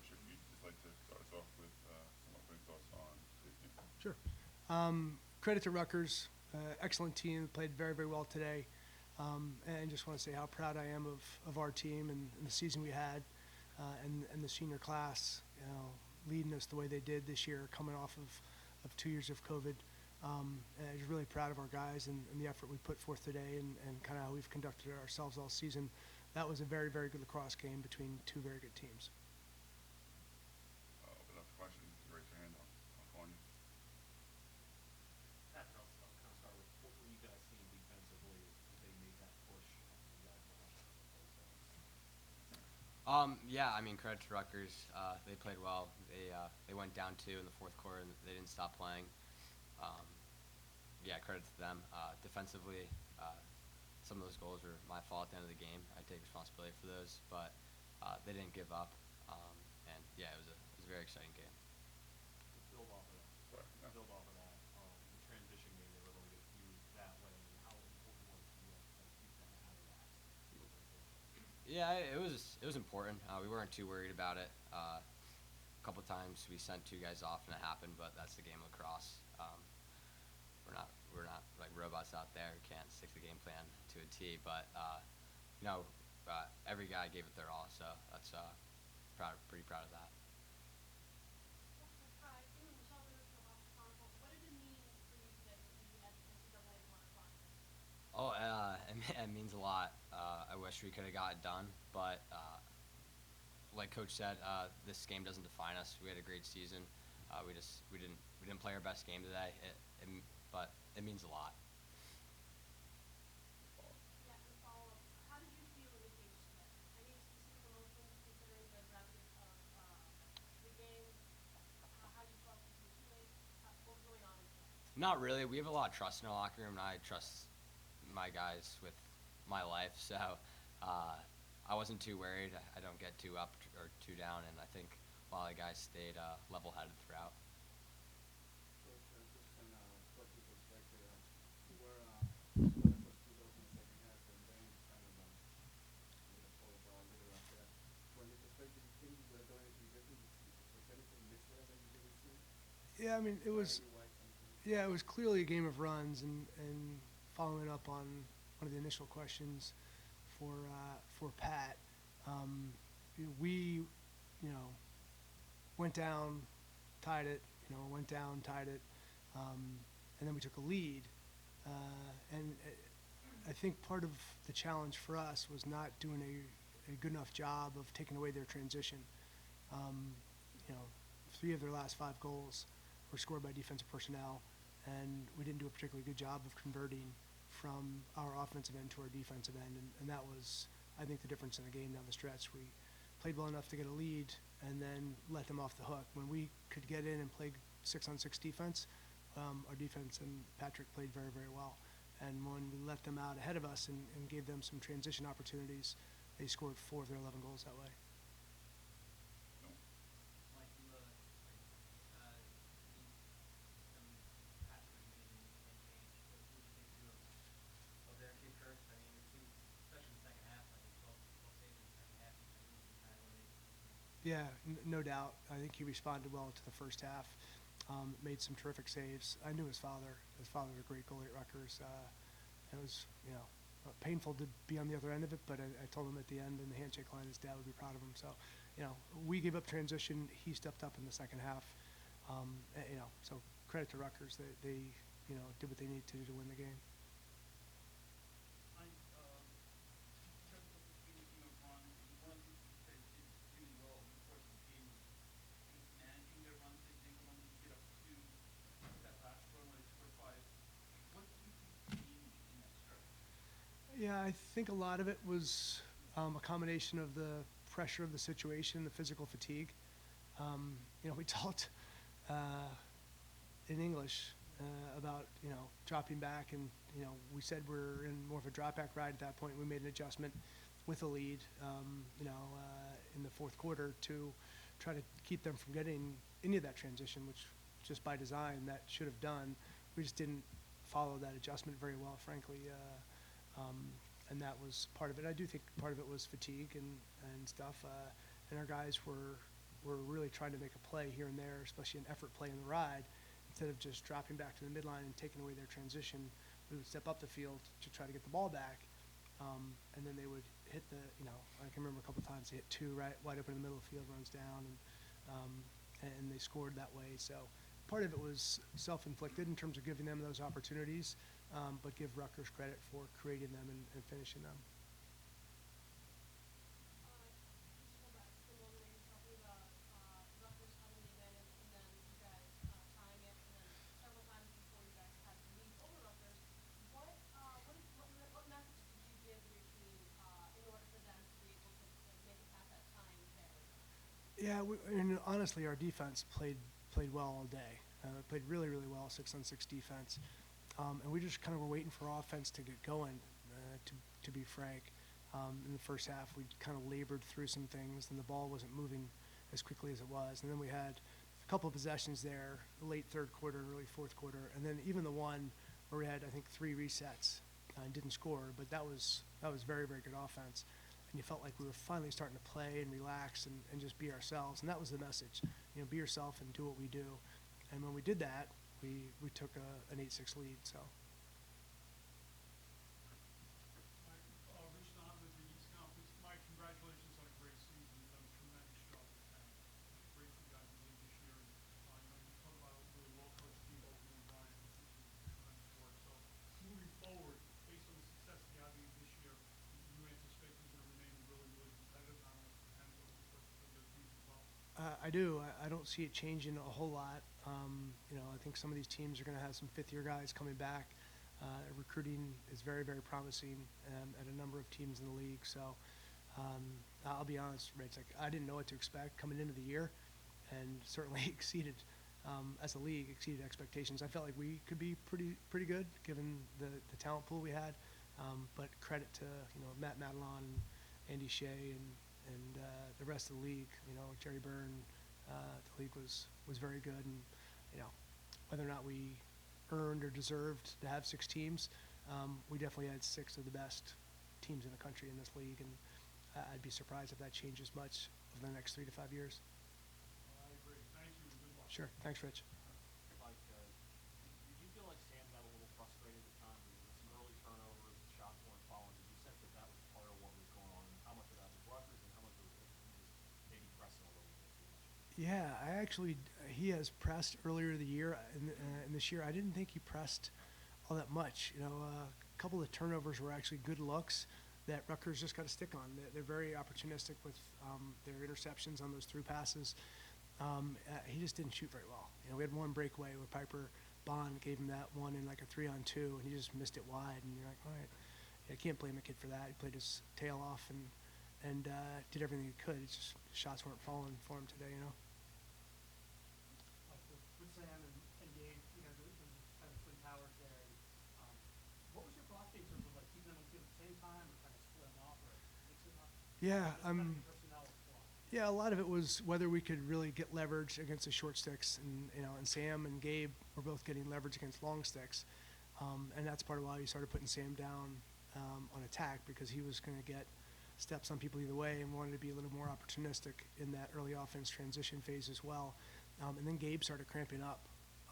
Coach, if you'd just like to start us off with some opening thoughts on today's game. Sure. Credit to Rutgers, excellent team, played very, very well today. And just want to say how proud I am of our team and the season we had, and the senior class, leading us the way they did this year, coming off of 2 years of COVID. And I'm just really proud of our guys and the effort we put forth today and kind of how we've conducted ourselves all season. That was a very, very good lacrosse game between two very good teams. Open up the questions. You raise your hand. I'll call on you. Patrick, I'll kind of start with what were you guys seeing defensively as they made that push after you guys lost a couple close games? Yeah, I mean, credit to Rutgers. They played well. They went down 2 in the fourth quarter, and they didn't stop playing. Yeah, credit to them. Defensively, some of those goals were my fault at the end of the game. I take responsibility for those, but they didn't give up. And yeah, it was a very exciting game. To build off of that, Sorry, no. the transition game, they were able to get through that way. How important was it for you guys to try to keep them out of that over the course of the game? Yeah, it was important. We weren't too worried about it. A couple times we sent 2 guys off and it happened, but that's the game of lacrosse. We're not like robots out there. We can't stick the game plan to a T. But every guy gave it their all, so that's pretty proud of that. Hi, I'm Michelle Lewis from the Boston Chronicle. What did it mean for you today to be at the NCAA Quarterfinals? Oh, it means a lot. I wish we could have got it done, but like Coach said, this game doesn't define us. We had a great season. We didn't play our best game today, but it means a lot. Yeah, and follow-up. How did you feel in the cage today? Any specific emotions considering the gravity of the game? How you felt with your teammates? What was going on in today? Not really. We have a lot of trust in our locker room, and I trust my guys with my life, so I wasn't too worried. I don't get too up or too down, and I think a lot of the guys stayed level-headed throughout. Coach, just kind of put in perspective, you were scoring for 2 goals in the second half, and then kind of made a pull later after that. From your perspective, do you think you would have done anything different? Was anything missed there that you didn't see? Yeah, I mean, it was clearly a game of runs, and following up on one of the initial questions for Pat, we went down, tied it, went down, tied it, and then we took a lead. And I think part of the challenge for us was not doing a good enough job of taking away their transition. 3 of their last 5 goals were scored by defensive personnel, and we didn't do a particularly good job of converting from our offensive end to our defensive end, and that was, I think, the difference in the game down the stretch. We played well enough to get a lead and then let them off the hook. When we could get in and play 6-on-6 defense, our defense and Patrick played very, very well. And when we let them out ahead of us and gave them some transition opportunities, they scored 4 of their 11 goals that way. Mike, you some Patrick made in cage. What did you think of their kick first? I mean, it seemed, especially in the second half, like 12 saves in the second half, you can kind of eliminate. Yeah, no doubt. I think he responded well to the first half. Made some terrific saves. I knew his father. His father was a great goalie at Rutgers. It was, painful to be on the other end of it, but I told him at the end in the handshake line his dad would be proud of him. So, we gave up transition. He stepped up in the second half. So credit to Rutgers. They did what they needed to do to win the game. In terms of this being a game of runs, one of the things you guys did really well over the course of the game was managing their runs. They didn't go on to get up to that last run where they scored 5. What do you think changed in that stretch? Yeah, I think a lot of it was a combination of the pressure of the situation, the physical fatigue. We talked in English about dropping back, and we said we're in more of a drop back ride at that point. We made an adjustment with a lead, in the fourth quarter to try to keep them from getting any of that transition, which just by design that should have done. We just didn't follow that adjustment very well, frankly, and that was part of it. I do think part of it was fatigue and stuff, and our guys were were really trying to make a play here and there, especially an effort play in the ride, instead of just dropping back to the midline and taking away their transition, we would step up the field to try to get the ball back. And then they would hit I can remember a couple times they hit two wide open in the middle of the field, runs down, and they scored that way. So part of it was self-inflicted in terms of giving them those opportunities, but give Rutgers credit for creating them and finishing them. Just go back to the moment that you're talking about Rutgers having the advantage and then you guys tying it, and then several times before you guys had the lead over Rutgers. What message did you give your team in order for them to be able to make it past that tying barrier? Yeah, and honestly, our defense played well all day. Played really, really well, 6-on-6 defense. And we just kind of were waiting for offense to get going, to be frank. In the first half, we kind of labored through some things, and the ball wasn't moving as quickly as it was. And then we had a couple of possessions there, late third quarter, early fourth quarter, and then even the one where we had, I think, 3 resets and didn't score, but that was very, very good offense. And you felt like we were finally starting to play and relax and just be ourselves. And that was the message, be yourself and do what we do. And when we did that, we took an 8-6 lead. So. Rich Donovan with the East Conference. Mike, congratulations on a great season. You've done a tremendous job with Penn. Great for you guys in the league this year. And you talk about a really well-coached team, both you and Brian, which is tremendous work. So moving forward, based on the success of the Ivy League this year, you anticipate things are going to remain really, really competitive, not only for Penn, but for the other teams as well? I do. I don't see it changing a whole lot. I think some of these teams are going to have some fifth-year guys coming back. Recruiting is very, very promising at a number of teams in the league. So I'll be honest, Rich, I didn't know what to expect coming into the year, and certainly exceeded, as a league, exceeded expectations. I felt like we could be pretty good given the talent pool we had. But credit to Matt Madelon, and Andy Shea, and the rest of the league. Jerry Byrne, the league was very good, and whether or not we earned or deserved to have 6 teams, we definitely had 6 of the best teams in the country in this league, and I'd be surprised if that changes much over the next 3 to 5 years. I agree. Thank you, and good luck. Sure. Thanks, Rich. Mike, did you feel like Sam got a little frustrated at times with some early turnovers, the shots weren't falling? Did you sense that that was part of what was going on, and how much of that was Rutgers, and how much of it was he just maybe pressing a little bit too much? Yeah, he has pressed earlier in the year, and this year I didn't think he pressed all that much. A couple of the turnovers were actually good looks that Rutgers just got to stick on. They're very opportunistic with their interceptions on those through passes. He just didn't shoot very well. We had one breakaway where Piper Bond gave him that one in like a 3-on-2, and he just missed it wide. And you're like, all right, I can't blame a kid for that. He played his tail off and did everything he could. It's just shots weren't falling for him today. With Sam and Gabe, you guys are kind of twin towers there. And, what was your philosophy in terms of keeping them on the field at the same time, or kind of splitting off, or mixing them up? Yeah, Personnel philosophy. Yeah, a lot of it was whether we could really get leverage against the short sticks, and Sam and Gabe were both getting leverage against long sticks, and that's part of why we started putting Sam down on attack, because he was going to get steps on people either way, and wanted to be a little more opportunistic in that early offense transition phase as well. And then Gabe started cramping up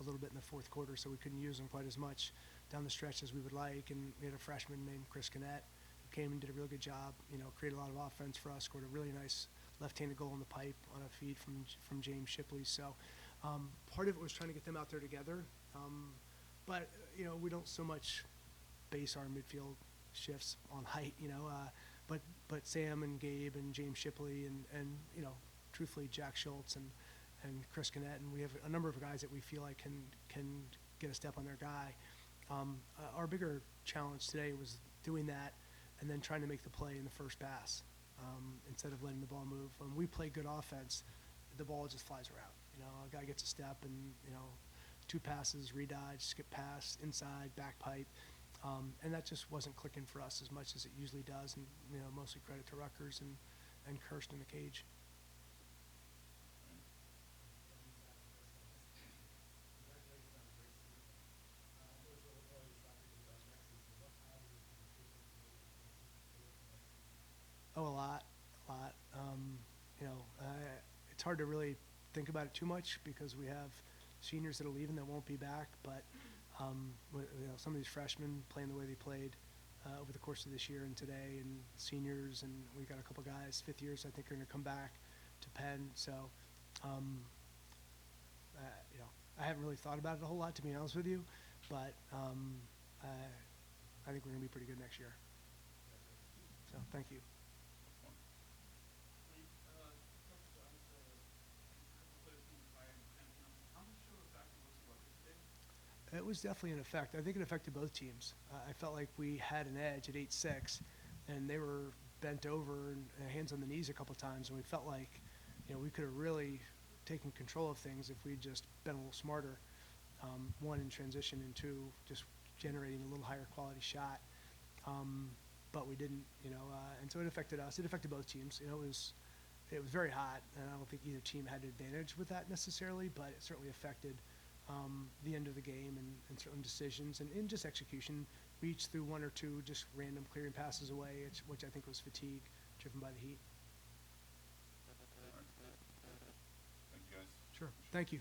a little bit in the fourth quarter, so we couldn't use him quite as much down the stretch as we would like. And we had a freshman named Chris Gannett who came and did a really good job, created a lot of offense for us, scored a really nice left-handed goal in the pipe on a feed from James Shipley. So part of it was trying to get them out there together. But we don't so much base our midfield shifts on height, but Sam and Gabe and James Shipley and truthfully Jack Schultz and Chris Gannett, and we have a number of guys that we feel like can get a step on their guy. Our bigger challenge today was doing that and then trying to make the play in the first pass instead of letting the ball move. When we play good offense, the ball just flies around. A guy gets a step and 2 passes, redodge, skip pass, inside, back pipe. And that just wasn't clicking for us as much as it usually does, and mostly credit to Rutgers and Kirst in the cage. Congratulations on a great season. I know it's a little early to start thinking about next season. What positives do you take away from this season for next season? Oh, a lot. it's hard to really think about it too much because we have seniors that are leaving that won't be back. But some of these freshmen playing the way they played over the course of this year and today, and seniors, and we got a couple guys, fifth years, I think, are going to come back to Penn. So, I haven't really thought about it a whole lot, to be honest with you, but I think we're going to be pretty good next year. So, thank you. Wayne, talked about a couple players being fired in semifinals. How much of a factor was Rutgers today? It was definitely an effect. I think it affected both teams. I felt like we had an edge at 8-6, and they were bent over and hands on the knees a couple times, and we felt like, we could have really taken control of things if we'd just been a little smarter. One, in transition, and two, just generating a little higher quality shot. But we didn't, and so it affected us. It affected both teams. It was very hot, and I don't think either team had an advantage with that necessarily, but it certainly affected the end of the game and certain decisions and just execution. We each threw one or two just random clearing passes away, which I think was fatigue driven by the heat. All right. Thank you, guys. Sure. Thank you.